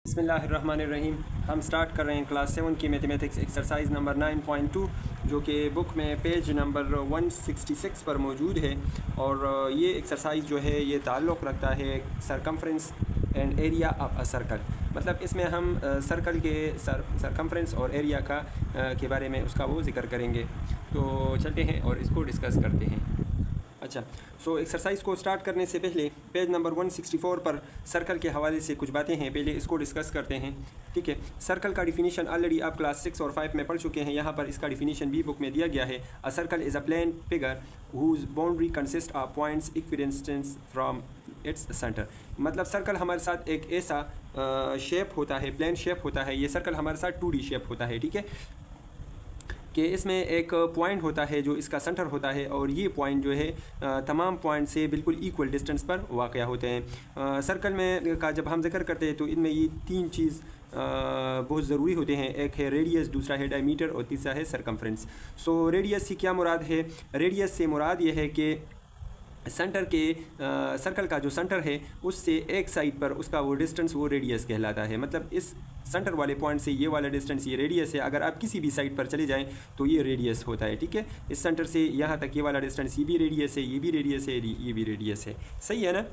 बिस्मिल्लाहिर्रहमानिर्रहीम। हम स्टार्ट कर रहे हैं क्लास 7 की मैथमेटिक्स एक्सरसाइज नंबर 9.2 जो कि बुक में पेज नंबर 166 पर मौजूद है। और ये एक्सरसाइज जो है ये ताल्लुक़ रखता है circumference and area of a circle. मतलब इसमें हम सर्कल के सरकमफ्रेंस और एरिया का के बारे में उसका वो ज़िक्र करेंगे। तो चलते हैं और इसको डिस्कस करते हैं। अच्छा, सो एक्सरसाइज को स्टार्ट करने से पहले पेज नंबर 164 पर सर्कल के हवाले से कुछ बातें हैं, पहले इसको डिस्कस करते हैं। ठीक है, सर्कल का डिफिनीशन ऑलरेडी आप क्लास 6 और 5 में पढ़ चुके हैं। यहाँ पर इसका डिफिनीशन भी बुक में दिया गया है। A circle is a plane figure whose boundary consist of points equidistance from its centre. मतलब सर्कल हमारे साथ एक ऐसा शेप होता है, प्लेन शेप होता है। ये सर्कल हमारे साथ 2D शेप होता है। ठीक है, कि इसमें एक पॉइंट होता है जो इसका सेंटर होता है, और ये पॉइंट जो है तमाम पॉइंट से बिल्कुल इक्वल डिस्टेंस पर वाक़या होते हैं। सर्कल में का जब हम जिक्र करते हैं तो इनमें ये तीन चीज़ बहुत ज़रूरी होते हैं। एक है रेडियस, दूसरा है डायमीटर और तीसरा है सरकमफ्रेंस। सो रेडियस की क्या मुराद है? रेडियस से मुराद ये है कि सेंटर के सर्कल का जो सेंटर है उससे एक साइड पर उसका वो डिस्टेंस वो रेडियस कहलाता है। मतलब इस सेंटर वाले पॉइंट से ये वाला डिस्टेंस ये रेडियस है। अगर आप किसी भी साइड पर चले जाएं तो ये रेडियस होता है। ठीक है, इस सेंटर से यहाँ तक ये वाला डिस्टेंस ये भी रेडियस है, ये भी रेडियस है, ये भी रेडियस है। सही है ना?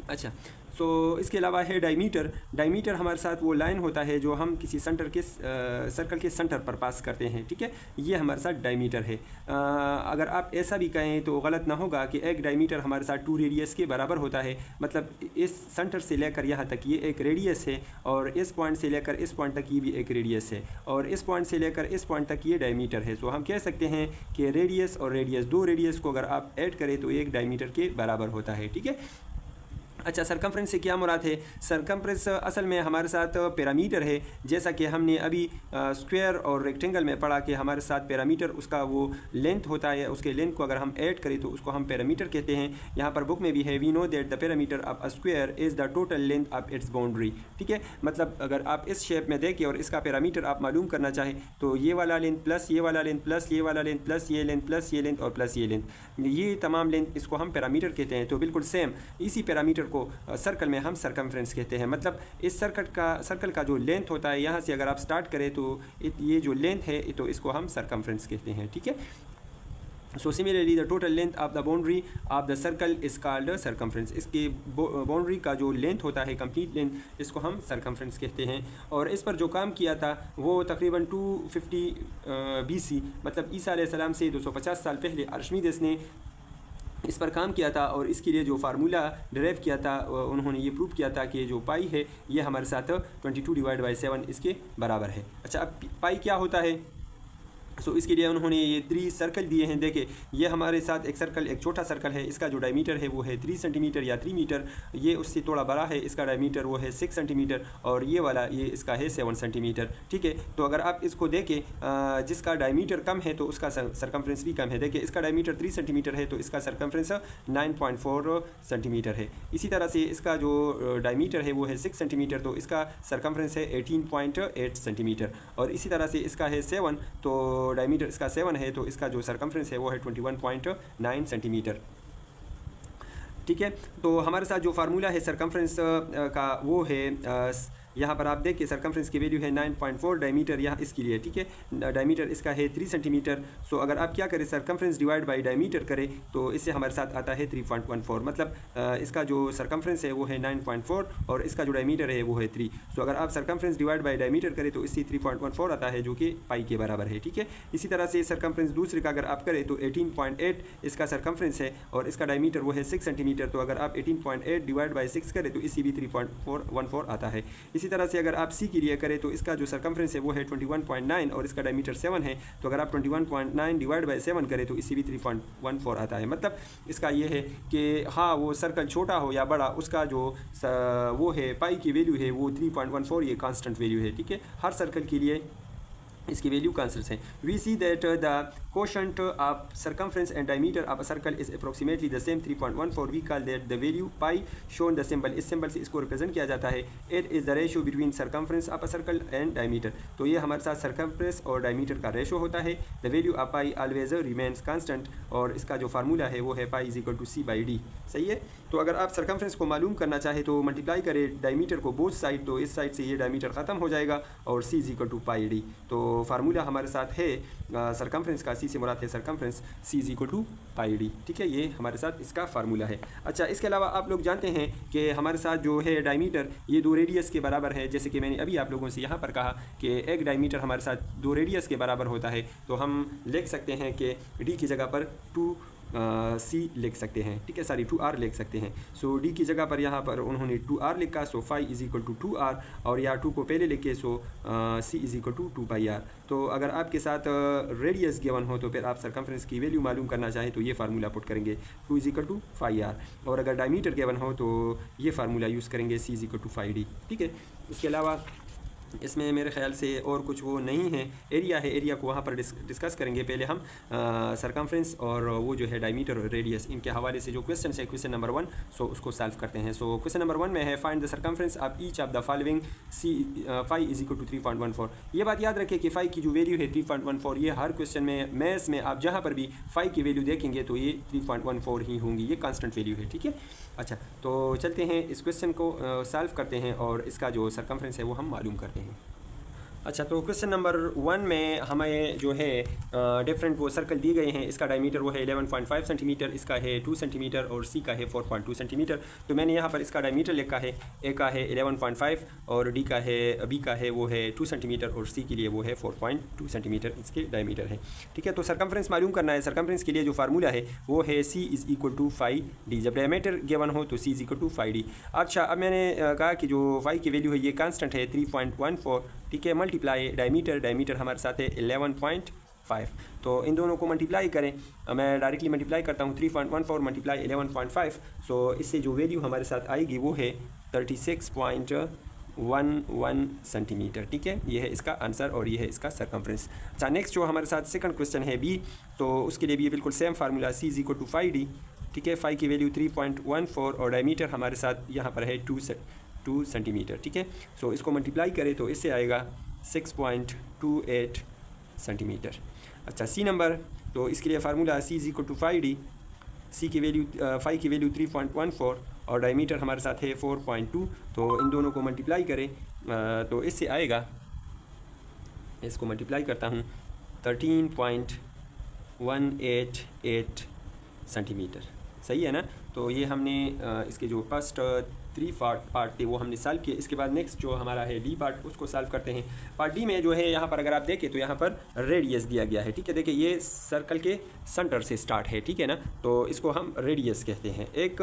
अच्छा, तो इसके अलावा है डायमीटर। डायमीटर हमारे साथ वो लाइन होता है जो हम किसी सेंटर के सर्कल के सेंटर पर पास करते हैं। ठीक है, ये हमारे साथ डायमीटर है। अगर आप ऐसा भी कहें तो गलत ना होगा कि एक डायमीटर हमारे साथ 2 रेडियस के बराबर होता है। मतलब इस सेंटर से लेकर यहाँ तक ये एक रेडियस है, और इस पॉइंट से लेकर इस पॉइंट तक ये भी एक रेडियस है, और इस पॉइंट से लेकर इस पॉइंट तक ये डायमीटर है। तो हम कह सकते हैं कि रेडियस और रेडियस, दो रेडियस को अगर आप ऐड करें तो एक डायमीटर के बराबर होता है। ठीक है। अच्छा, सरकमफ्रेंस से क्या मुराद है? सरकमफ्रेंस असल में हमारे साथ पैरामीटर है। जैसा कि हमने अभी स्क्वायर और रेक्टेंगल में पढ़ा कि हमारे साथ पैरामीटर उसका वो लेंथ होता है, उसके लेंथ को अगर हम ऐड करें तो उसको हम पैरामीटर कहते हैं। यहाँ पर बुक में भी है, we know that the parameter of a square is the total length of its boundary. ठीक है, मतलब अगर आप इस शेप में देखें और इसका पैरामीटर आप मालूम करना चाहें तो ये वाला लेंथ प्लस ये वाला लेंथ प्लस ये वाला लेंथ प्लस ये लेंथ प्लस ये लेंथ और प्लस ये लेंथ, ये तमाम लेंथ इसको हम पैरामीटर कहते हैं। तो बिल्कुल सेम इसी पैरामीटर को सर्कल में हम सरकमफ्रेंस कहते हैं। मतलब इस सर्कल का जो लेंथ होता है, यहाँ से अगर आप स्टार्ट करें तो ये जो लेंथ है तो इसको हम सरकमफ्रेंस कहते हैं। ठीक है, so similarly the total length of the boundary of the circle is called circumference. इसकी बाउंड्री का जो लेंथ होता है, कंप्लीट लेंथ, इसको हम सरकमफ्रेंस कहते हैं। और इस पर जो काम किया था वो तकरीबन 250 BC, मतलब ईसा अलैहिस्सलाम से 250 साल पहले आर्किमिडीज ने इस पर काम किया था। और इसके लिए जो फार्मूला डिराइव किया था उन्होंने ये प्रूव किया था कि जो पाई है ये हमारे साथ 22/7 इसके बराबर है। अच्छा, अब पाई क्या होता है? सो इसके लिए उन्होंने ये 3 सर्कल दिए हैं। देखें, ये हमारे साथ एक सर्कल, एक छोटा सर्कल है, इसका जो डायमीटर है वो है 3 सेंटीमीटर या 3 मीटर। ये उससे थोड़ा बड़ा है, इसका डायमीटर वो है 6 सेंटीमीटर, और ये वाला ये इसका है 7 सेंटीमीटर। ठीक है, तो अगर आप इसको देखें जिसका डायमीटर कम है तो उसका सरकमफ्रेंस भी कम है। देखिए, इसका डायमीटर 3 सेंटीमीटर है तो इसका सरकमफ्रेंस 9.4 सेंटीमीटर है। इसी तरह से इसका जो डायमीटर है वो है 6 सेंटीमीटर, तो इसका सरकमफ्रेंस है 18.8 सेंटीमीटर। और इसी तरह से इसका है 7, तो डायमीटर इसका 7 है तो इसका जो सरकमफ्रेंस है वो है 21.9 सेंटीमीटर। ठीक है, तो हमारे साथ जो फार्मूला है सरकमफ्रेंस का वो है, यहाँ पर आप देखिए सरकमफ्रेंस की वैल्यू है 9.4, डायमीटर यहाँ इसके लिए। ठीक है, डायमीटर इसका है 3 सेंटीमीटर। सो अगर आप क्या करें, सरकमफ्रेंस डिवाइड बाई डायमीटर करें तो इससे हमारे साथ आता है 3.14। मतलब इसका जो सरकमफ्रेंस है वो है 9.4 और इसका जो डायमीटर है वो है 3। सो अगर आप सरकमफ्रेंस डिवाइड बाई डायमीटर करें तो इससे 3.14 आता है, जो कि पाई के बराबर है। ठीक है, इसी तरह से सरकमफ्रेंस दूसरे का अगर आप करें तो 18.8 इसका सरकमफ्रेंस है और इसका डायमीटर वो है 6 सेंटीमीटर। तो अगर आप 18.8 डिवाइड बाई 6 करें तो इसी भी 3.414 आता है। इसी तरह से अगर आप सी के लिए करें तो इसका जो सरकमफ्रेंस है वो है 21.9 और इसका डायमीटर 7 है। तो अगर आप 21.9 डिवाइड बाई 7 करें तो इससे भी 3.14 आता है। मतलब इसका ये है कि हाँ, वो सर्कल छोटा हो या बड़ा, उसका जो वो है पाई की वैल्यू है वो 3.14 ये कांस्टेंट वैल्यू है। ठीक है, हर सर्कल के लिए इसकी वैल्यू कांस्टेंट है। We see that the quotient of circumference and diameter of a circle is approximately the same 3.14। We call that the value pi shown the symbol. इस सिंबल से इसको रिप्रेजेंट किया जाता है। It is the ratio between circumference of a circle and diameter. तो ये हमारे साथ सरकमफ्रेंस और डायमीटर का रेशो होता है। The value of pi always remains constant, और इसका जो फार्मूला है वो है pi is equal to C/D। सही है। तो अगर आप सरकमफ्रेंस को मालूम करना चाहे तो मल्टीप्लाई करें डायमीटर को बोथ साइड, तो इस साइड से ये डायमीटर ख़त्म हो जाएगा और c is equal to pi D. तो फार्मूला हमारे साथ है सरकमफ्रेंस का, c से मुराद है circumference, c is equal to pi D. ठीक है, ये हमारे साथ इसका फार्मूला है। अच्छा, इसके अलावा आप लोग जानते हैं कि हमारे साथ जो है डायमीटर ये 2 रेडियस के बराबर है। जैसे कि मैंने अभी आप लोगों से यहाँ पर कहा कि एक डायमीटर हमारे साथ 2 रेडियस के बराबर होता है, तो हम लिख सकते हैं कि d की जगह पर 2c लिख सकते हैं। ठीक है, सॉरी 2r लिख सकते हैं। सो d की जगह पर यहाँ पर उन्होंने 2r लिखा, so phi is equal to 2r, और यहाँ 2 को पहले लिखे, so c is equal to 2πr। तो अगर आपके साथ रेडियस गिवन हो तो फिर आप सरकमफ्रेंस की वैल्यू मालूम करना चाहें तो ये फार्मूला पुट करेंगे 2 इज इक्वल टू 5r, और अगर डायमीटर गिवन हो तो ये फार्मूला यूज़ करेंगे c is equal to 5d। ठीक है, इसके अलावा इसमें मेरे ख्याल से और कुछ वो नहीं है। एरिया है, एरिया को वहाँ पर डिस्कस करेंगे। पहले हम सरकमफ्रेंस और वो जो है डायमीटर और रेडियस, इनके हवाले से जो क्वेश्चन है क्वेश्चन नंबर 1, सो उसको सॉल्व करते हैं। सो क्वेश्चन नंबर 1 में है find the circumference of each of the following phi is equal to 3.14। ये बात याद रखें कि फाई की जो वैल्यू है 3.14, ये हर क्वेश्चन में मैथ्स में आप जहाँ पर भी फाई की वैल्यू देखेंगे तो ये 3.14 ही होंगी, ये कांस्टेंट वैल्यू है। ठीक है, अच्छा तो चलते हैं इस क्वेश्चन को सॉल्व करते हैं और इसका जो सरकमफ्रेंस है वो हम मालूम करते हैं। अच्छा, तो क्वेश्चन नंबर 1 में हमें जो है डिफरेंट वो सर्कल दिए गए हैं। इसका डायमीटर वो है 11.5 सेंटीमीटर, इसका है 2 सेंटीमीटर और सी का है 4.2 सेंटीमीटर। तो मैंने यहाँ पर इसका डायमीटर लिखा है, ए का है 11.5 और डी का है, बी का है वो है 2 सेंटीमीटर और सी के लिए वो है 4.2 सेंटीमीटर इसके डायमीटर है। ठीक है, तो सरकमफ्रेंस मालूम करना है। सरकमफ्रेंस के लिए जो फार्मूला है वो है c is equal to 5d। जब डायमीटर गिवन हो तो c is equal to 5d। अच्छा, अब मैंने कहा कि जो फाई की वैल्यू है ये कांस्टेंट है 3.14। ठीक है, मल्टीप्लाई डायमीटर हमारे साथ है 11.5। तो इन दोनों को मल्टीप्लाई करें, मैं डायरेक्टली मल्टीप्लाई करता हूँ 3.14 मल्टीप्लाई 11.5। सो इससे जो वैल्यू हमारे साथ आएगी वो है 36.11 सेंटीमीटर। ठीक है, ये है इसका आंसर और ये है इसका सरकमफ्रेंस। अच्छा, नेक्स्ट जो हमारे साथ सेकंड क्वेश्चन है बी, तो उसके लिए भी बिल्कुल same formula c is equal to 5d। ठीक है, फाई की वैल्यू 3.14 और डायमीटर हमारे साथ यहाँ पर है 2 सेंटीमीटर। ठीक है, सो इसको मल्टीप्लाई करें तो इससे आएगा 6.28 सेंटीमीटर। अच्छा, सी नंबर, तो इसके लिए formula c is equal to 5d, C की वैल्यू फाई की वैल्यू 3.14 और डायमीटर हमारे साथ है 4.2। तो इन दोनों को मल्टीप्लाई करें तो इससे आएगा, इसको मल्टीप्लाई करता हूँ 13.188 सेंटीमीटर। सही है ना। तो ये हमने इसके जो फर्स्ट 3 पार्ट थे वो हमने सॉल्व किए। इसके बाद नेक्स्ट जो हमारा है डी पार्ट, उसको सॉल्व करते हैं। पार्ट डी में जो है यहाँ पर अगर आप देखें तो यहाँ पर रेडियस दिया गया है। ठीक है, देखिए ये सर्कल के सेंटर से स्टार्ट है। ठीक है ना, तो इसको हम रेडियस कहते हैं। एक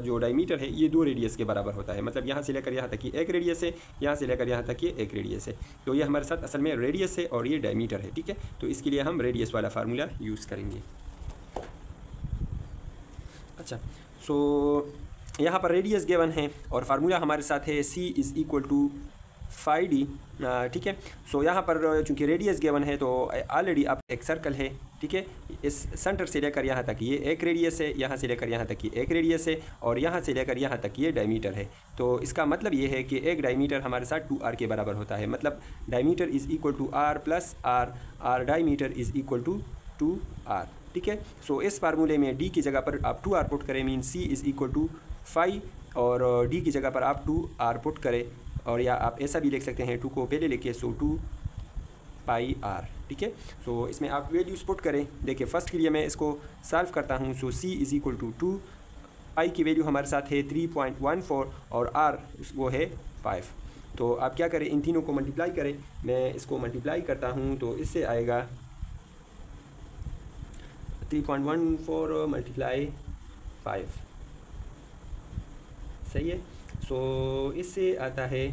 जो डायमीटर है ये 2 रेडियस के बराबर होता है, मतलब यहाँ से लेकर यहाँ तक ये 1 रेडियस है, यहाँ से लेकर यहाँ तक ये 1 रेडियस है। तो ये हमारे साथ असल में रेडियस है और ये डायमीटर है। ठीक है, तो इसके लिए हम रेडियस वाला फार्मूला यूज़ करेंगे। अच्छा, सो यहाँ पर रेडियस गिवन है और फार्मूला हमारे साथ है c is equal to 5d। ठीक है, सो यहाँ पर चूँकि रेडियस गिवन है तो ऑलरेडी अब एक सर्कल है। ठीक है, इस सेंटर से लेकर यहाँ तक ये 1 रेडियस है, यहाँ से लेकर यहाँ तक ये 1 रेडियस है और यहाँ से लेकर यहाँ तक ये डायमीटर है। तो इसका मतलब ये है कि एक डायमीटर हमारे साथ 2r के बराबर होता है, मतलब diameter is equal to r plus r diameter is equal to 2r। ठीक है, सो इस फार्मूले में d की जगह पर आप 2r पुट करें, mean c is equal to 5 और d की जगह पर आप 2r पुट करें, और या आप ऐसा भी लिख सकते हैं 2 को पहले लिखिए, सो 2πr। ठीक है, सो इसमें आप वैल्यूज़ पुट करें। देखिए फर्स्ट के लिए मैं इसको सॉल्व करता हूँ। सो c इज़ इक्वल टू 2, पाई की वैल्यू हमारे साथ है 3.14 और r वो है 5। तो आप क्या करें, इन तीनों को मल्टीप्लाई करें। मैं इसको मल्टीप्लाई करता हूँ तो इससे आएगा 3.14 मल्टीप्लाई 5। सही है, सो इससे आता है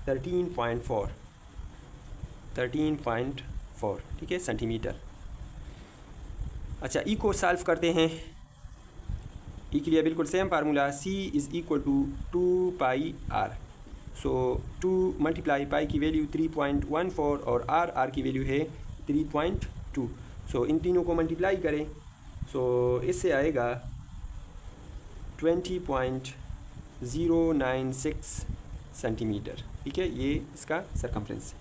13.4। ठीक है, सेंटीमीटर। अच्छा, ई को सॉल्व करते हैं। ई के लिए बिल्कुल same formula c is equal to 2πr। So 2 multiply pi की वैल्यू 3.14 और r की वैल्यू है 3.2। सो इन तीनों को मल्टीप्लाई करें, सो इससे आएगा 20.096 सेंटीमीटर। ठीक है, ये इसका सरकमफ्रेंस है।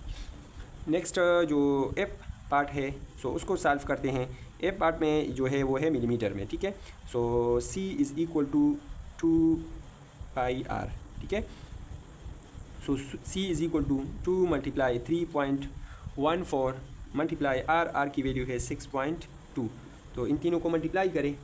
नेक्स्ट जो एफ पार्ट है सो उसको सॉल्व करते हैं। एफ पार्ट में जो है वो है मिलीमीटर में। ठीक है, so c is equal to 2 pi R, ठीक है। So C is equal to 2 multiply 3.14 multiply R, R की वैल्यू है 6.2। तो इन तीनों को मल्टीप्लाई करें,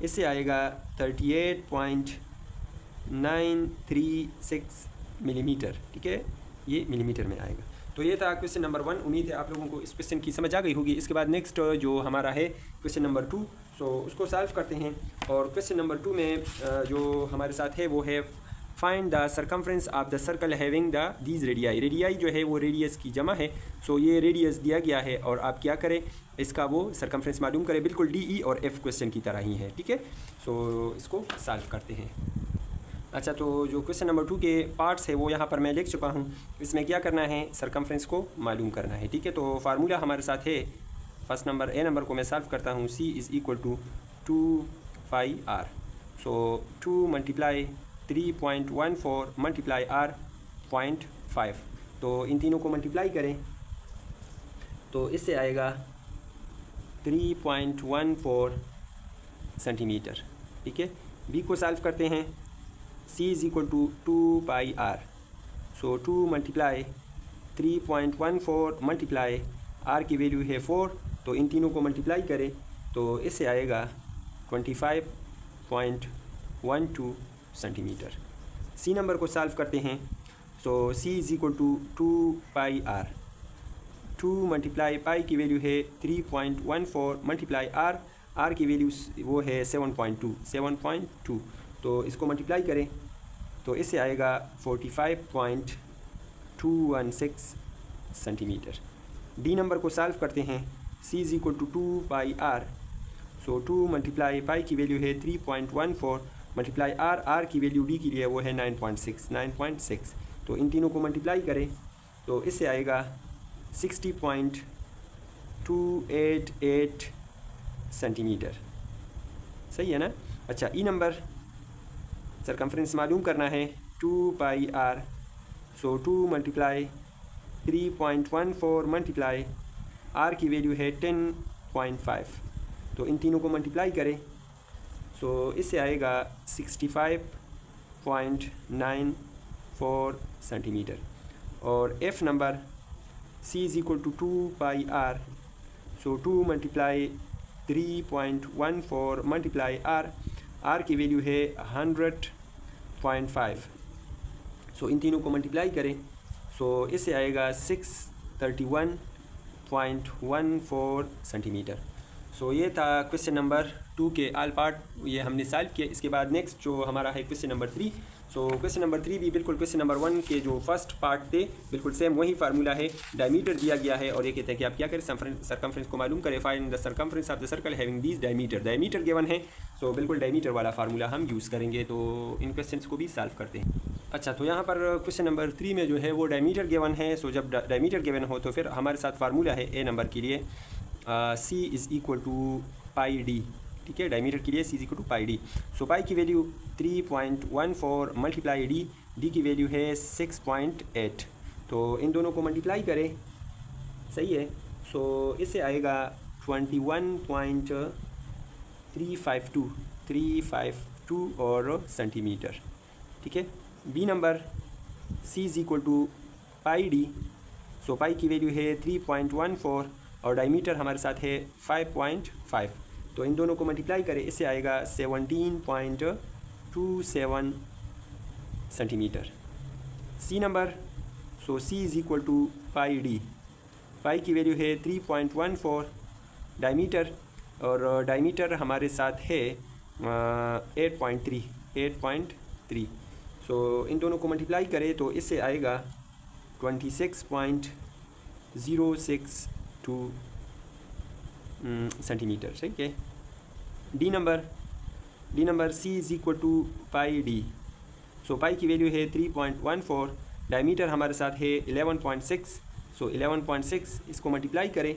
इससे आएगा 38.936 मिलीमीटर, ठीक है, ये मिलीमीटर में आएगा। तो ये था क्वेश्चन नंबर 1। उम्मीद है आप लोगों को इस क्वेश्चन की समझ आ गई होगी। इसके बाद नेक्स्ट जो हमारा है क्वेश्चन नंबर 2, सो उसको सॉल्व करते हैं। और क्वेश्चन नंबर 2 में जो हमारे साथ है वो है find the circumference of the circle having the these radii. Radii जो है वो रेडियस की जमा है। सो ये रेडियस दिया गया है और आप क्या करें, इसका वो सरकमफ्रेंस मालूम करें। बिल्कुल डी ई और एफ क्वेश्चन की तरह ही है, ठीक है। सो इसको सॉल्व करते हैं। अच्छा, तो जो क्वेश्चन नंबर 2 के पार्ट्स है वो यहाँ पर मैं लिख चुका हूँ। इसमें क्या करना है, सरकमफ्रेंस को मालूम करना है, ठीक है। तो फार्मूला हमारे साथ है, फर्स्ट नंबर ए नंबर को मैं सॉल्व करता हूँ। C is equal to 2 pi R. So 2 multiply 3.14 multiply R 0.5। तो इन तीनों को मल्टीप्लाई करें तो इससे आएगा 3.14 सेंटीमीटर, ठीक है। बी को सॉल्व करते हैं। C is equal to 2 pi R. So 2 multiply 3.14 multiply R की वैल्यू है 4। तो इन तीनों को मल्टीप्लाई करें तो इससे आएगा 25.12 सेंटीमीटर। सी नंबर को सॉल्व करते हैं। So C is equal to 2 pi R. 2 multiply pi की वैल्यू है 3.14 मल्टीप्लाई आर, आर की वैल्यू वो है 7.2। तो इसको मल्टीप्लाई करें तो इससे आएगा 45.216 सेंटीमीटर। डी नंबर को सॉल्व करते हैं। C is equal to 2 pi R. So 2 multiply pi की वैल्यू है 3.14 मल्टीप्लाई आर, आर की वैल्यू डी के लिए वो है 9.6। तो इन तीनों को मल्टीप्लाई करें तो इससे आएगा 60.288 सेंटीमीटर, सही है ना। अच्छा, ई नंबर सरकमफ्रेंस मालूम करना है 2 pi R. So 2 multiply 3.14 multiply R की वैल्यू है 10.5। तो इन तीनों को मल्टीप्लाई करें सो इससे आएगा 65.94 सेंटीमीटर। और F number C is equal to 2 pi R. So 2 multiply 3.14 multiply R, R की वैल्यू है 100.5। सो इन तीनों को मल्टीप्लाई करें सो इससे आएगा 631.14 सेंटीमीटर। सो ये था क्वेश्चन नंबर 2 के ऑल पार्ट, ये हमने सॉल्व किया। इसके बाद नेक्स्ट जो हमारा है क्वेश्चन नंबर 3। सो क्वेश्चन नंबर 3 भी बिल्कुल क्वेश्चन नंबर 1 के जो फर्स्ट पार्ट थे बिल्कुल सेम वही फार्मूला है। डायमीटर दिया गया है और ये कहते हैं कि आप क्या करें, सरकमफ्रेंस को मालूम करें। Find the circumference of the circle having these diameter. Diameter given है, सो बिल्कुल डायमीटर वाला फार्मूला हम यूज़ करेंगे। तो इन क्वेश्चंस को भी सॉल्व करते हैं। अच्छा, तो यहाँ पर क्वेश्चन नंबर 3 में जो है वो डायमीटर गिवन है। सो जब डायमीटर गिवन हो तो फिर हमारे साथ फार्मूला है ए नंबर के लिए C is equal to pi D, ठीक है। डायमीटर के लिए C is equal to pi D. So pi की वैल्यू 3.14 मल्टीप्लाई डी, डी की वैल्यू है 6.8। तो इन दोनों को मल्टीप्लाई करें, सही है। सो इससे आएगा 21.352 और सेंटीमीटर, ठीक है। B number C is equal to pi D. So pi की वैल्यू है 3.14 और डायमीटर हमारे साथ है 5.5। तो इन दोनों को मल्टीप्लाई करें, इससे आएगा 17.27 centimetre. C number, so C is equal to pi D. Pi की वैल्यू है 3.14 डायमीटर और डायमीटर हमारे साथ है 8.3। सो इन दोनों को मल्टीप्लाई करें तो इससे आएगा 26.062 सेंटीमीटर, ठीक है। D number C is equal to pi D. So pi की वैल्यू है 3.14, डायमीटर हमारे साथ है 11.6। सो 11.6 इसको मल्टीप्लाई करें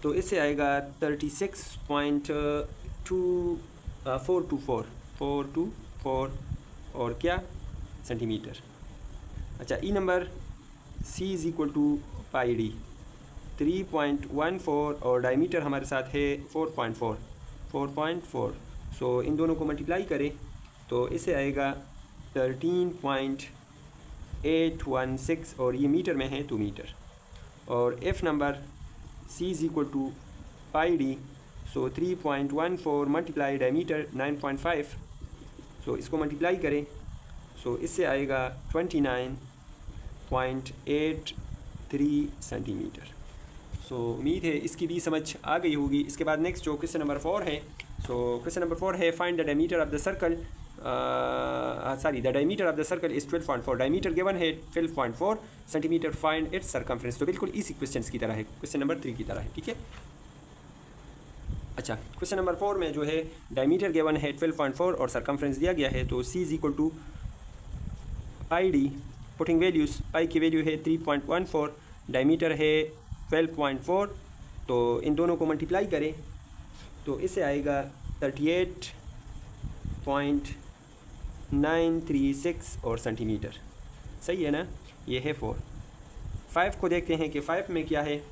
तो इससे आएगा 424 और क्या सेंटीमीटर। अच्छा, E number C is equal to pi D. 3.14 और डायमीटर हमारे साथ है 4.4। सो इन दोनों को मल्टीप्लाई करें तो इससे आएगा 13.816 और ये मीटर में है 2 मीटर। और F number C is equal to pi D, so 3.14 multiply diameter 9.5, so इसको मल्टीप्लाई करें सो इससे आएगा 29.83 सेंटीमीटर। सो उम्मीद है इसकी भी समझ आ गई होगी। इसके बाद नेक्स्ट जो क्वेश्चन नंबर 4 है, सो क्वेश्चन नंबर 4 है find the diameter of the circle, the diameter of the circle is 12.4, diameter given है 12.4 सेंटीमीटर, फाइंड इट्स सरकमफ्रेंस। तो बिल्कुल इसी क्वेश्चन की तरह है, क्वेश्चन नंबर 3 की तरह है, ठीक है। अच्छा, क्वेश्चन नंबर 4 में जो है डायमीटर गिवन है 12.4 और सरकमफ्रेंस दिया गया है। तो C is equal to pi D, putting values, pi की वैल्यू है 3.14, डायमीटर है 12.4, तो इन दोनों को मल्टीप्लाई करें तो इससे आएगा 38.936 और सेंटीमीटर, सही है ना। ये है 4। 5 को देखते हैं कि 5 में क्या है।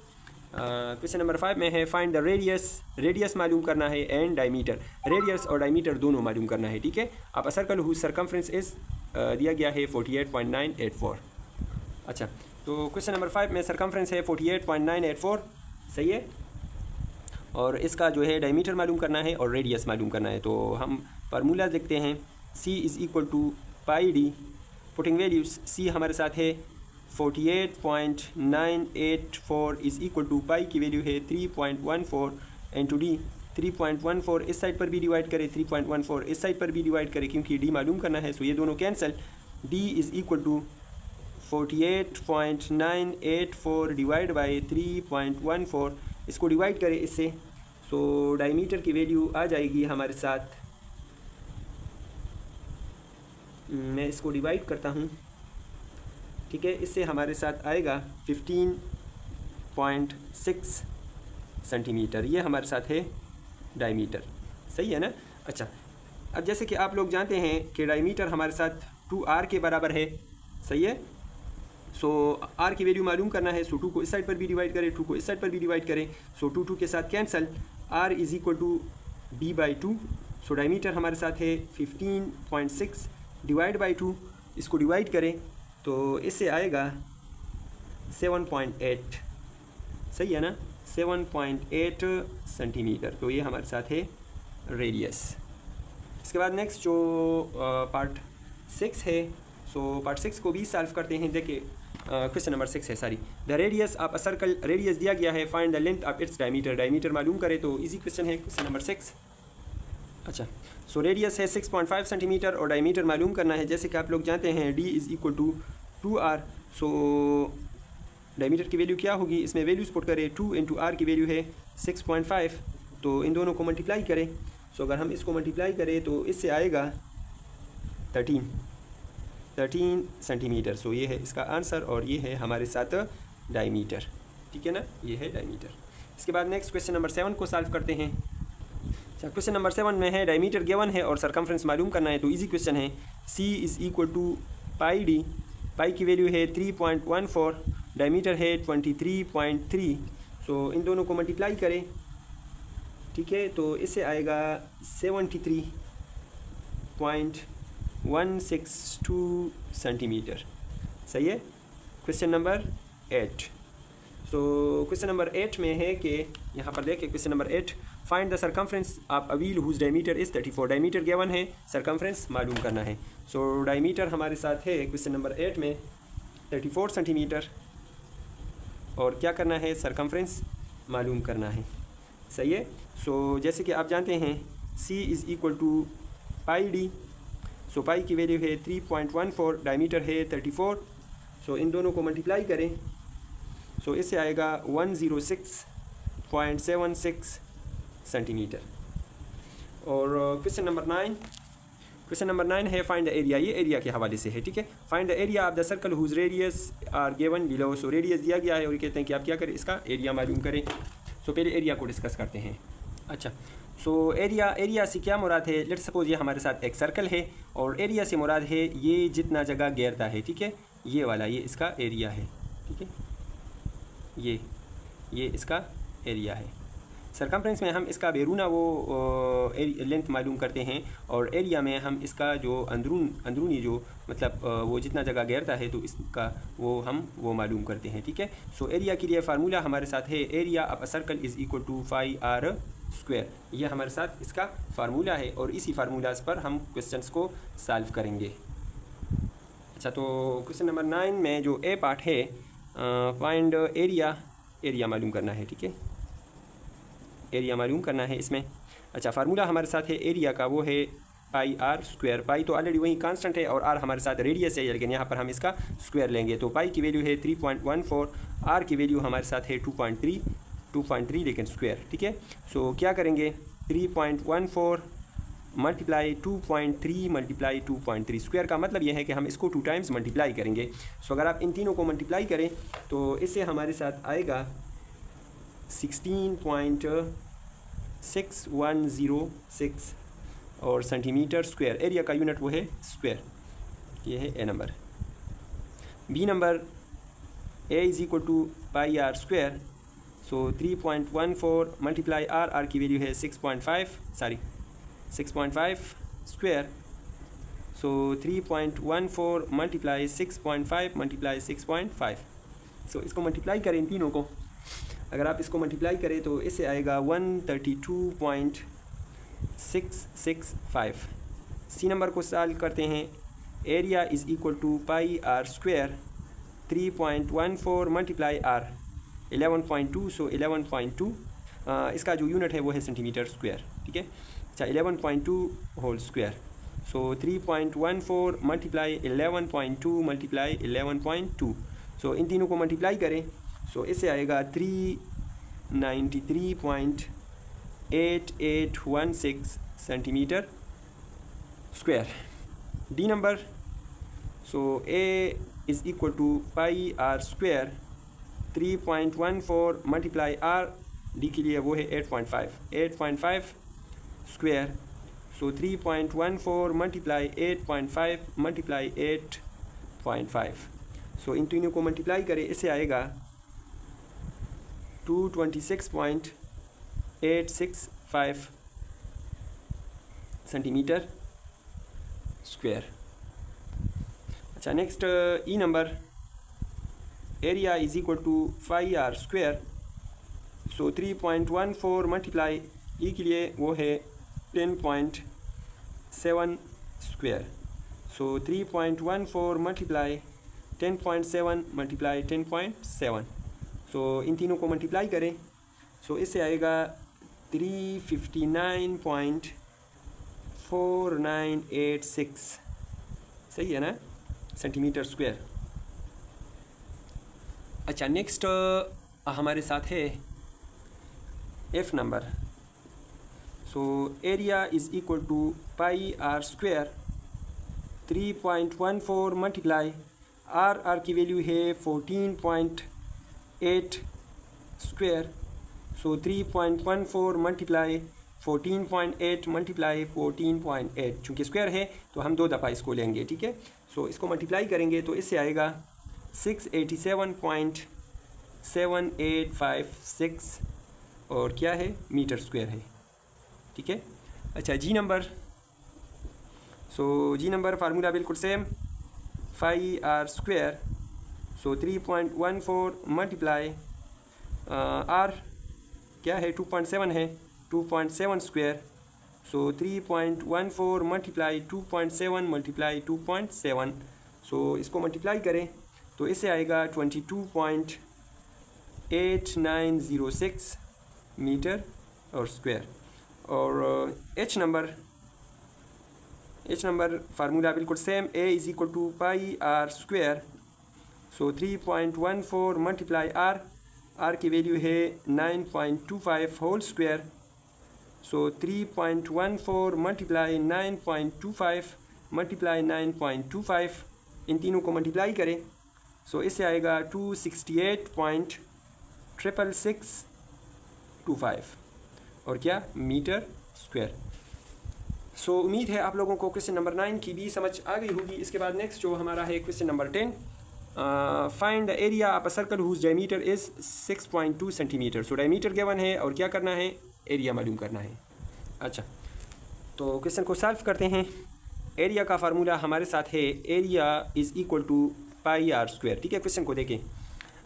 क्वेश्चन नंबर 5 में है फाइंड द रेडियस, रेडियस मालूम करना है एंड डायमीटर, रेडियस और डायमीटर दोनों मालूम करना है, ठीक है। अब सर्कल हुज सरकमफ्रेंस इज़ दिया गया है 48.984। अच्छा, तो क्वेश्चन नंबर 5 में सरकमफ्रेंस है 48.984, सही है। और इसका जो है डायमीटर मालूम करना है और रेडियस मालूम करना है। तो हम फार्मूला देखते हैं, C is equal to pi D, putting values, C हमारे साथ है 48.984 इज़ इक्वल टू पाई की वैल्यू है 3.14 इंटू डी, 3.14 इस साइड पर भी डिवाइड करें, 3.14 इस साइड पर भी डिवाइड करें क्योंकि डी मालूम करना है। सो ये दोनों cancel, D is equal to 48.984 divide by 3.14, इसको डिवाइड करें इससे, सो डायमीटर की वैल्यू आ जाएगी हमारे साथ, मैं इसको डिवाइड करता हूँ, ठीक है। इससे हमारे साथ आएगा 15.6 सेंटीमीटर, ये हमारे साथ है डायमीटर, सही है ना। अच्छा, अब जैसे कि आप लोग जानते हैं कि डायमीटर हमारे साथ 2r के बराबर है, सही है। सो r की वैल्यू मालूम करना है, सो 2 को इस साइड पर भी डिवाइड करें, 2 को इस साइड पर भी डिवाइड करें, सो 2 के साथ cancel, r is equal to d/2, so diameter हमारे साथ है 15.6 डिवाइड बाई 2, इसको डिवाइड करें तो इससे आएगा 7.8, सही है ना, 7.8 सेंटीमीटर। तो ये हमारे साथ है रेडियस। इसके बाद नेक्स्ट जो पार्ट 6 है, सो पार्ट 6 को भी सॉल्व करते हैं। देखिए क्वेश्चन नंबर 6 है, sorry, the radius of a circle, radius दिया गया है, find the length of its diameter, diameter मालूम करें। तो इजी क्वेश्चन है क्वेश्चन नंबर 6। अच्छा, सो रेडियस है 6.5 सेंटीमीटर और डायमीटर मालूम करना है। जैसे कि आप लोग जानते हैं D is equal to 2r, so diameter की वैल्यू क्या होगी, इसमें वैल्यूज पुट करें, 2 इंटू r की वैल्यू है 6.5, तो इन दोनों को मल्टीप्लाई करें। सो अगर हम इसको मल्टीप्लाई करें तो इससे आएगा 13 सेंटीमीटर। सो ये है इसका आंसर और ये है हमारे साथ डायमीटर, ठीक है ना, ये है डायमीटर। इसके बाद नेक्स्ट क्वेश्चन नंबर 7 को सॉल्व करते हैं। अच्छा, क्वेश्चन नंबर 7 में है डायमीटर गिवन है और सरकमफ्रेंस मालूम करना है। तो इजी क्वेश्चन है, C is equal to pi D, pi की वैल्यू है 3.14, डायमीटर है 23.3, सो इन दोनों को मल्टीप्लाई करें, ठीक है। तो इससे आएगा 73.162 सेंटीमीटर, सही है। Question number 8, so question number 8 में है कि यहाँ पर देखिए question number 8, find the circumference of a wheel whose diameter is 34, diameter given है, सरकमफ्रेंस मालूम करना है। सो डायमीटर हमारे साथ है क्वेश्चन नंबर 8 में 34 सेंटीमीटर और क्या करना है, सरकमफ्रेंस मालूम करना है, सही है। सो जैसे कि आप जानते हैं C is equal to pi D, so pi की वैल्यू है 3.14, डायमीटर है 34, सो इन दोनों को मल्टीप्लाई करें, सो इससे आएगा 106.76 सेंटीमीटर। और क्वेश्चन नंबर 9, क्वेश्चन नंबर 9 है फाइंड द एरिया, ये एरिया के हवाले से है, ठीक है। Find the area of the circle whose radius R given below, so radius दिया गया है और कहते हैं कि आप क्या करें, इसका एरिया मालूम करें। सो पहले एरिया को डिस्कस करते हैं। अच्छा, सो एरिया से क्या मुराद है, लेट्स सपोज ये हमारे साथ एक सर्कल है और एरिया से मुराद है ये जितना जगह घेरता है, ठीक है, ये वाला, ये इसका एरिया है, ठीक है, ये इसका एरिया है, सरकमफ्रेंस में हम इसका बैरूना वो लेंथ मालूम करते हैं, और एरिया में हम इसका जो अंदरूनी जो मतलब वो जितना जगह घेरता है तो इसका वो मालूम करते हैं। ठीक है, सो एरिया के लिए फार्मूला हमारे साथ है area of a circle is equal to pi R square. यह हमारे साथ इसका फार्मूला है और इसी फार्मूलाज पर हम क्वेश्चंस को सॉल्व करेंगे। अच्छा, तो क्वेश्चन नंबर 9 में जो ए पार्ट है, फाइंड एरिया मालूम करना है। ठीक है, एरिया मालूम करना है इसमें। अच्छा, फार्मूला हमारे साथ है एरिया का, वो है पाई आर स्क्वायर। पाई तो ऑलरेडी वही कांस्टेंट है और आर हमारे साथ रेडियस है, लेकिन यहाँ पर हम इसका स्क्वायर लेंगे। तो पाई की वैल्यू है 3.14, आर की वैल्यू हमारे साथ है 2.3 लेकिन स्क्वायर। ठीक है, सो क्या करेंगे, 3.14 मल्टीप्लाई 2.3 मल्टीप्लाई 2.3। स्क्वायर का मतलब यह है कि हम इसको 2 टाइम्स मल्टीप्लाई करेंगे। सो अगर आप इन तीनों को मल्टीप्लाई करें तो इससे हमारे साथ आएगा 16.6106 और सेंटीमीटर स्क्वायर। एरिया का यूनिट वो है स्क्वायर। ये है A number. B number, A is equal to pi R square. So 3.14 multiply R की वैल्यू है 6.5 square. So 3.14 multiply 6.5 multiply 6.5। So इसको मल्टीप्लाई करें इन तीनों को। अगर आप इसको मल्टीप्लाई करें तो इससे आएगा 132.665। सी नंबर को सॉल्व करते हैं। Area is equal to pi R square, 3.14 multiply R 11.2। So 11.2 इसका जो यूनिट है वो है सेंटीमीटर स्क्वायर। ठीक है, अच्छा 11.2 whole square. So 3.14 multiply 11.2 multiply 11.2। So इन तीनों को मल्टीप्लाई करें सो इससे आएगा 393.8816 centimetre square. D number, so A is equal to pi R square, 3.14 multiply R, D के लिए वो है 8.5 square. So 3.14 multiply 8.5 multiply 8.5। So इन तीनों को मल्टीप्लाई करें इससे आएगा 226.865 सेंटीमीटर स्क्वायर। अच्छा, next E number, area is equal to pi R square. So 3.14 multiply E के लिए वो है 10.7 square. So 3.14 multiply 10.7 multiply 10.7। So इन तीनों को मल्टीप्लाई करें सो इससे आएगा 359.4986, सही है ना, सेंटीमीटर स्क्वायर। अच्छा, नेक्स्ट हमारे साथ है F number. So area is equal to pi R square, 3.14 multiply R की वैल्यू है 14.8 स्क्वायर। सो 3.14 मल्टीप्लाई 14.8 मल्टीप्लाई 14.8, चूँकि स्क्वायर है तो हम 2 दफ़ा इसको लेंगे। ठीक है, सो इसको मल्टीप्लाई करेंगे तो इससे आएगा 687.7856 और क्या है, मीटर स्क्वायर है। ठीक है, अच्छा G number, so G number formula बिल्कुल same, pi R square. So 3.14 multiply R क्या है 2.7 है, 2.7 square. So 3.14 multiply 2.7 multiply 2.7। So इसको मल्टीप्लाई करें तो इससे आएगा 22.8906 मीटर और स्क्वायर। और एच नंबर फार्मूला बिल्कुल same, A is equal to pi R square. So 3.14 multiply R की वैल्यू है 9.25 whole square. So 3.14 multiply 9.25 multiply 9.25, इन तीनों को मल्टीप्लाई करें सो इससे आएगा 268.66625 और क्या, मीटर स्क्वायर। सो उम्मीद है आप लोगों को क्वेश्चन नंबर 9 की भी समझ आ गई होगी। इसके बाद नेक्स्ट जो हमारा है question number 10। Find the area of a circle whose diameter is 6.2 centimetre. So diameter given है और क्या करना है, एरिया मालूम करना है। अच्छा, तो क्वेश्चन को सॉल्व करते हैं। एरिया का फार्मूला हमारे साथ है, area is equal to pi R square. ठीक है, क्वेश्चन को देखें।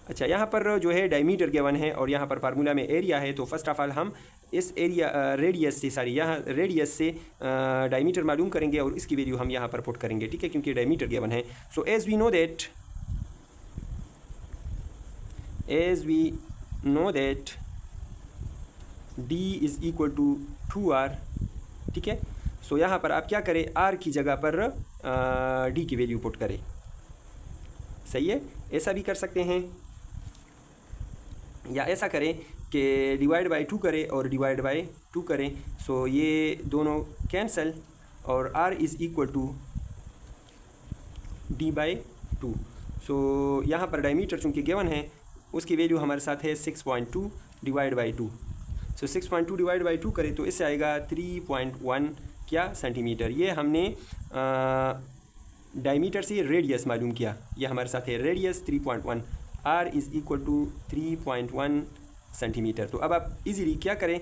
अच्छा, यहाँ पर जो है डायमीटर गिवन है और यहाँ पर फार्मूला में एरिया है। तो फर्स्ट ऑफ ऑल हम इस एरिया रेडियस से यहाँ रेडियस से डायमीटर मालूम करेंगे और इसकी वैल्यू हम यहाँ पर पुट करेंगे। ठीक है, क्योंकि डायमीटर गिवन है। So as we know that d is equal to 2r। ठीक है, सो यहाँ पर आप क्या करें, r की जगह पर d की वैल्यू पुट करें। सही है, ऐसा भी कर सकते हैं या ऐसा करें कि डिवाइड बाई 2 करें और डिवाइड बाई 2 करें। सो ये दोनों कैंसल और r is equal to d by 2। So यहाँ पर डायमीटर चूँकि गिवन है उसकी वैल्यू हमारे साथ है 6.2 divide by 2। So 6.2 divide by 2 करें तो इससे आएगा 3.1 क्या सेंटीमीटर। ये हमने डायमीटर से रेडियस मालूम किया। ये हमारे साथ है radius 3.1, r is equal to 3.1 centimetre. तो अब आप इजीली क्या करें,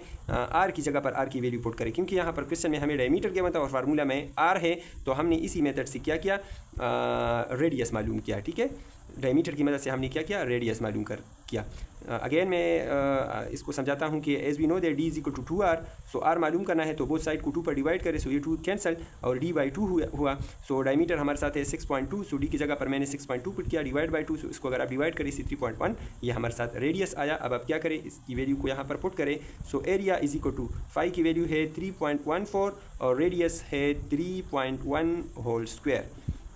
r की जगह पर r की वैल्यू पुट करें, क्योंकि यहाँ पर क्वेश्चन में हमें डायमीटर गिवन था और फार्मूला में r है, तो हमने इसी मेथड से क्या किया, रेडियस मालूम किया। ठीक है, डायमीटर की मदद से हमने क्या किया, रेडियस मालूम किया। अगेन मैं इसको समझाता हूँ कि as we know that d is equal to 2r। So r मालूम करना है तो बोथ साइड को 2 पर डिवाइड करें। सो ये 2 कैंसल और d बाई 2 हुआ। सो डायमीटर हमारे साथ है 6.2। सो d की जगह पर मैंने 6.2 पुट किया डिवाइड बाई 2। सो इसको अगर आप डिवाइड करें इसी 3.1, ये हमारे साथ रेडियस आया। अब आप क्या करें, इसकी वैल्यू को यहाँ पर पुट करें। So area is equal to 5 की वैल्यू है 3.14 और रेडियस है 3.1 होल स्क्वायर।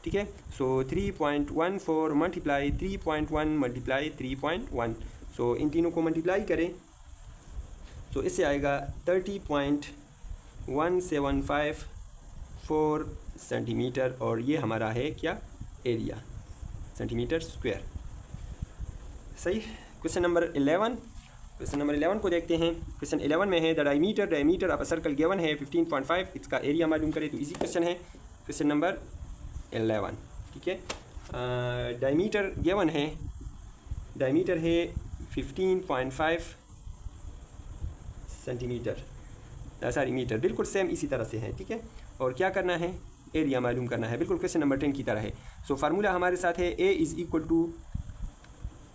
ठीक है, सो 3.14 मल्टीप्लाई 3.1 मल्टीप्लाई 3.1। सो इन तीनों को मल्टीप्लाई करें तो इससे आएगा 30.1754 सेंटीमीटर और ये हमारा है क्या, एरिया, सेंटीमीटर स्क्वायर। सही। क्वेश्चन नंबर 11 को देखते हैं। क्वेश्चन 11 में है the diameter of a circle given है 15.5, इसका एरिया मालूम करें। तो इजी क्वेश्चन है क्वेश्चन नंबर 11। ठीक है, डायमीटर गिवन है, डायमीटर है 15.5 सेंटीमीटर, सॉरी मीटर, बिल्कुल सेम इसी तरह से है। ठीक है, और क्या करना है, एरिया मालूम करना है, बिल्कुल क्वेश्चन नंबर 10 की तरह है। सो फार्मूला हमारे साथ है a is equal to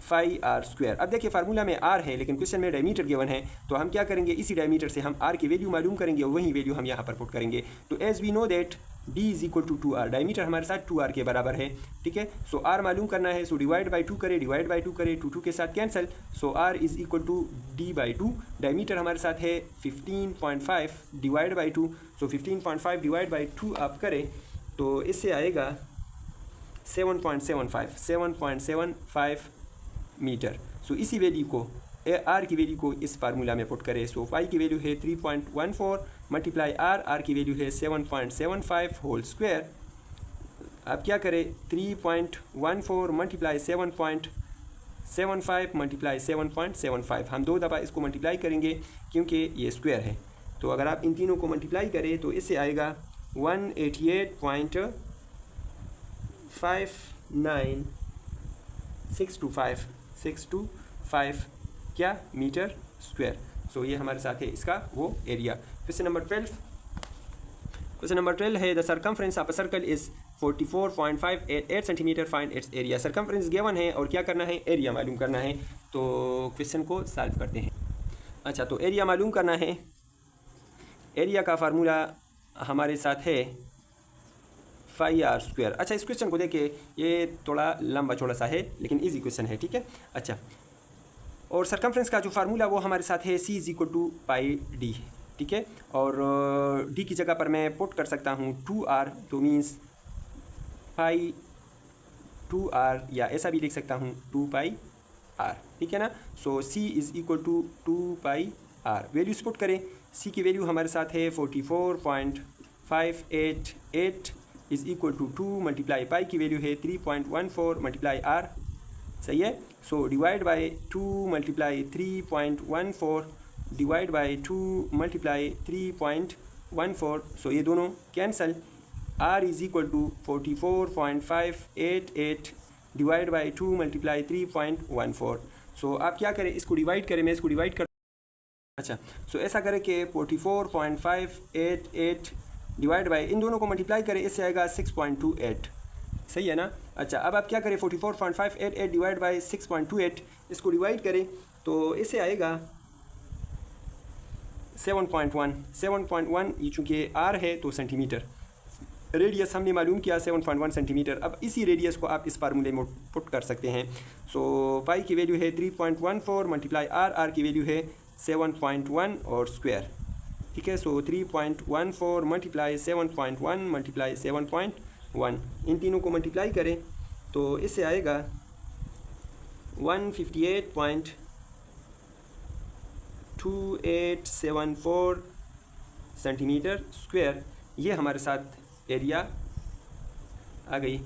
5r square. अब देखिए फार्मूला में r है लेकिन क्वेश्चन में डायमीटर गिवन है, तो हम क्या करेंगे, इसी डायमीटर से हम r की वैल्यू मालूम करेंगे और वही वैल्यू हम यहाँ पर पुट करेंगे। तो as we know that d is equal to 2r, diameter हमारे साथ 2r के बराबर है। ठीक है, सो r मालूम करना है। सो डिवाइड बाई 2 करें, डिवाइड बाई 2 करें, 2 के साथ cancel. So r is equal to d by 2। Diameter हमारे साथ है 15.5 divide by 2। So 15.5 divide by 2 आप करें तो इससे आएगा 7.75 मीटर। सो इसी वैल्यू को, आर की वैल्यू को इस फार्मूला में पुट करें। सो पाई की वैल्यू है 3.14 मल्टीप्लाई आर की वैल्यू है 7.75 होल स्क्वायर। आप क्या करें, 3.14 मल्टीप्लाई 7.75 मल्टीप्लाई 7.75, हम 2 दफ़ा इसको मल्टीप्लाई करेंगे क्योंकि ये स्क्वायर है। तो अगर आप इन तीनों को मल्टीप्लाई करें तो इससे आएगा 188.59625 क्या, मीटर स्क्वायर। सो ये हमारे साथ है इसका वो एरिया। क्वेश्चन नंबर 12 है the circumference of a circle is 44.588 centimetre, find its area. Circumference given है और क्या करना है, एरिया मालूम करना है। तो क्वेश्चन को सॉल्व करते हैं। अच्छा, तो एरिया मालूम करना है। एरिया का फार्मूला हमारे साथ है 5r स्क्वायर। अच्छा, इस क्वेश्चन को देखिए, ये थोड़ा लंबा चौड़ा सा है लेकिन इजी क्वेश्चन है। ठीक है, अच्छा, और सरकमफ्रेंस का जो फार्मूला वो हमारे साथ है c is equal to pi D. ठीक है, और d की जगह पर मैं पुट कर सकता हूँ 2r, तो मीन्स पाई 2r, या ऐसा भी लिख सकता हूँ 2 पाई r। ठीक है ना। So c is equal to 2 pi r। Values put करें, c की वैल्यू हमारे साथ है 44.588 is equal to 2 multiply pi की वैल्यू है 3.14 मल्टीप्लाई r। सही है। So divide by 2 multiply 3.14 divide by 2 multiply 3.14। So ये दोनों cancel. r is equal to 44.588 divide by 2 multiply 3.14। So आप क्या करें, इसको डिवाइड करें, मैं इसको डिवाइड कर, अच्छा सो ऐसा करें कि 44.588 डिवाइड बाई, इन दोनों को मल्टीप्लाई करें, इससे आएगा 6.28, सही है ना। अच्छा अब आप क्या करें, 44.588 डिवाइड बाई 6.28, इसको डिवाइड करें तो इससे आएगा 7.1। ये चूँकि आर है तो सेंटीमीटर, रेडियस हमने मालूम किया 7.1 सेंटीमीटर। अब इसी रेडियस को आप इस फार्मूले में पुट कर सकते हैं। सो पाई की वैल्यू है 3.14 मल्टीप्लाई आर की वैल्यू है 7.1 और स्क्वायर, ठीक है। सो 3.14 मल्टीप्लाई 7.1 मल्टीप्लाई 7.1, इन तीनों को मल्टीप्लाई करें तो इससे आएगा 158.2874 सेंटीमीटर स्क्वायर। ये हमारे साथ एरिया आ गई,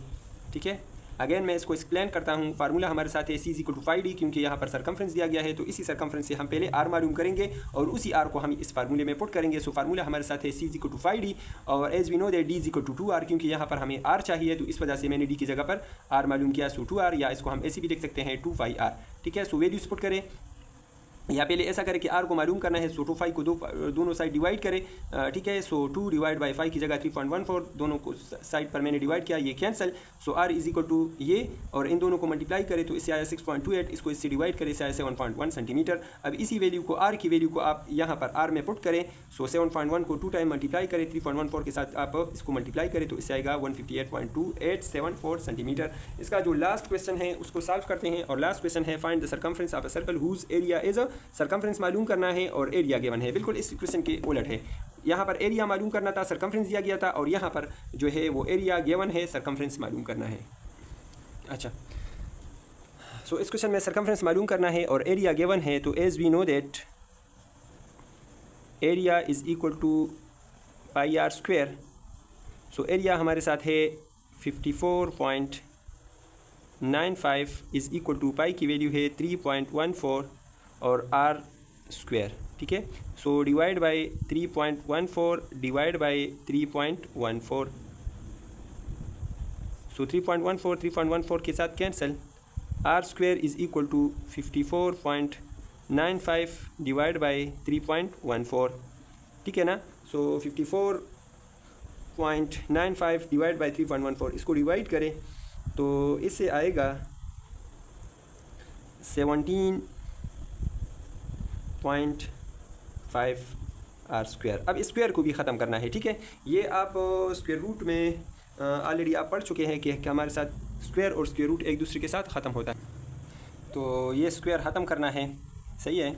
ठीक है। अगेन मैं इसको एक्सप्लेन करता हूँ। फार्मूला हमारे साथ है C = 5D, क्योंकि यहाँ पर सरकमफ्रेंस दिया गया है तो इसी सरकमफ्रेंस से हम पहले R मालूम करेंगे और उसी R को हम इस फार्मूले में पुट करेंगे। सो फार्मूला हमारे साथ है C = 5D और as we know that D = 2R, क्योंकि यहाँ पर हमें R चाहिए तो इस वजह से मैंने D की जगह पर R मालूम किया। सो 2R, या इसको हम ऐसे भी लिख सकते हैं 2πr, ठीक है। सो वैल्यूज पुट करें, या पहले ऐसा करें कि R को मालूम करना है। सो 2π को दोनों साइड डिवाइड करें, ठीक है। सो 2 डिवाइड बाई 5 की जगह 3.14, दोनों को साइड पर मैंने डिवाइड किया, ये कैंसिल। सो R = ये और इन दोनों को मल्टीप्लाई करें तो इससे आया 6.28, इसको इससे डिवाइड करें, इससे आया 7.1 सेंटीमीटर। अब इसी वैल्यू को R की वैल्यू को आप यहाँ पर R में पुट करें। सो 7.1 को 2 टाइम मल्टीप्लाई करें, 3.14 के साथ आप इसको मल्टीप्लाई करें तो इससे आएगा 158.2874 सेंटीमीटर। इसका जो लास्ट क्वेश्चन है उसको सॉल्व करते हैं और लास्ट क्वेश्चन है find the circumference of a circle whose area is a, circumference मालूम करना है और एरिया गिवन है। बिल्कुल इस क्वेश्चन के उलट है, यहाँ पर एरिया मालूम करना था, सर्कमफ्रेंस दिया गया था, और यहाँ पर जो है वो एरिया गिवन है, सर्कमफ्रेंस मालूम करना है। अच्छा सो इस क्वेश्चन में सर्कमफ्रेंस मालूम करना है और एरिया गिवन है, तो as we know that area is equal to πr square. So area हमारे साथ है 54.95 इज इक्वल टू पाई की वैल्यू है 3.14 और r स्क्वायर, ठीक है। So divide by 3.14 divide by 3.14, so 3.14 के साथ cancel, r square is equal to 54.95 divide by 3.14, ठीक है ना। सो 54.95 डिवाइड बाई 3.14, इसको डिवाइड करें तो इससे आएगा 17.5 r स्क्वायर। अब स्क्वायर को भी ख़त्म करना है, ठीक है। ये आप स्क्वायर रूट में ऑलरेडी आप पढ़ चुके हैं कि हमारे साथ स्क्वायर और स्क्वायर रूट एक दूसरे के साथ ख़त्म होता है, तो ये स्क्वायर ख़त्म करना है, सही है,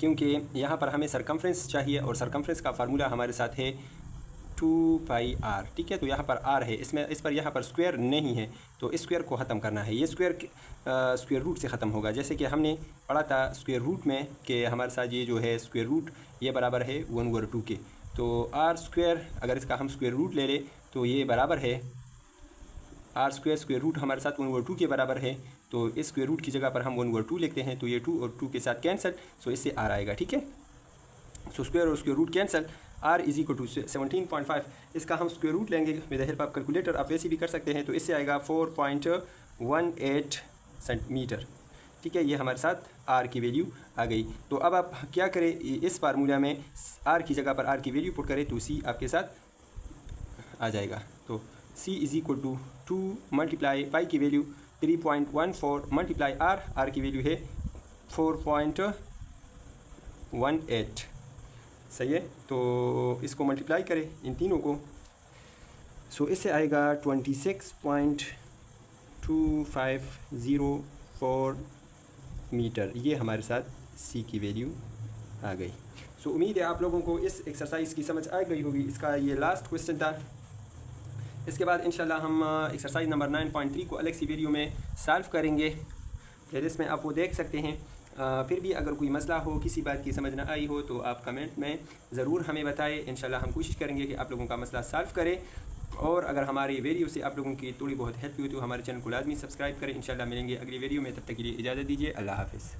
क्योंकि यहाँ पर हमें सरकमफ्रेंस चाहिए और सरकमफ्रेंस का फार्मूला हमारे साथ है 2πr, ठीक है। तो यहाँ पर r है, इसमें इस पर यहाँ पर स्क्वायर नहीं है, तो इस स्क्वायर को ख़त्म करना है। ये स्क्वायर रूट से ख़त्म होगा, जैसे कि हमने पढ़ा था स्क्वायर रूट में कि हमारे साथ ये जो है स्क्वायर रूट ये बराबर है 1/2 के। तो r स्क्वायर अगर इसका हम स्क्वायर रूट ले लें तो ये बराबर है r स्क्वायर रूट हमारे साथ 1/2 के बराबर है, तो इस स्क्वायर रूट की जगह पर हम 1/2 लिखते हैं, तो ये 2 और 2 के साथ कैंसिल, सो इससे r आएगा, ठीक है। सो स्क्वायर और square root cancel, r is equal to 17.5, इसका हम स्क्वायर रूट लेंगे with the help of calculator, आप वैसे भी कर सकते हैं, तो इससे आएगा 4.18 सेंटीमीटर, ठीक है। ये हमारे साथ r की वैल्यू आ गई। तो अब आप क्या करें, इस फार्मूला में r की जगह पर r की वैल्यू पुट करें तो c आपके साथ आ जाएगा। तो c is equal to 2 multiply pi की वैल्यू 3.14 मल्टीप्लाई r की वैल्यू है 4.18, सही है। तो इसको मल्टीप्लाई करें इन तीनों को, सो इससे आएगा 26.2504 मीटर, ये हमारे साथ c की वैल्यू आ गई। सो उम्मीद है आप लोगों को इस एक्सरसाइज की समझ आ गई होगी। इसका ये लास्ट क्वेश्चन था। इसके बाद इंशाल्लाह हम एक्सरसाइज नंबर 9.3 को अलग सी वीडियो में सॉल्व करेंगे, प्लेलिस्ट में आप वो देख सकते हैं। फिर भी अगर कोई मसला हो, किसी बात की समझ ना आई हो तो आप कमेंट में ज़रूर हमें बताएं। इंशाल्लाह हम कोशिश करेंगे कि आप लोगों का मसला सॉल्व करें, और अगर हमारी वीडियो से आप लोगों की थोड़ी बहुत हेल्प हुई तो हमारे चैनल को लाजमी सब्सक्राइब करें। इंशाल्लाह मिलेंगे अगली वीडियो में, तब तक के लिए इजाज़त दीजिए। अल्लाह हाफ़िज़।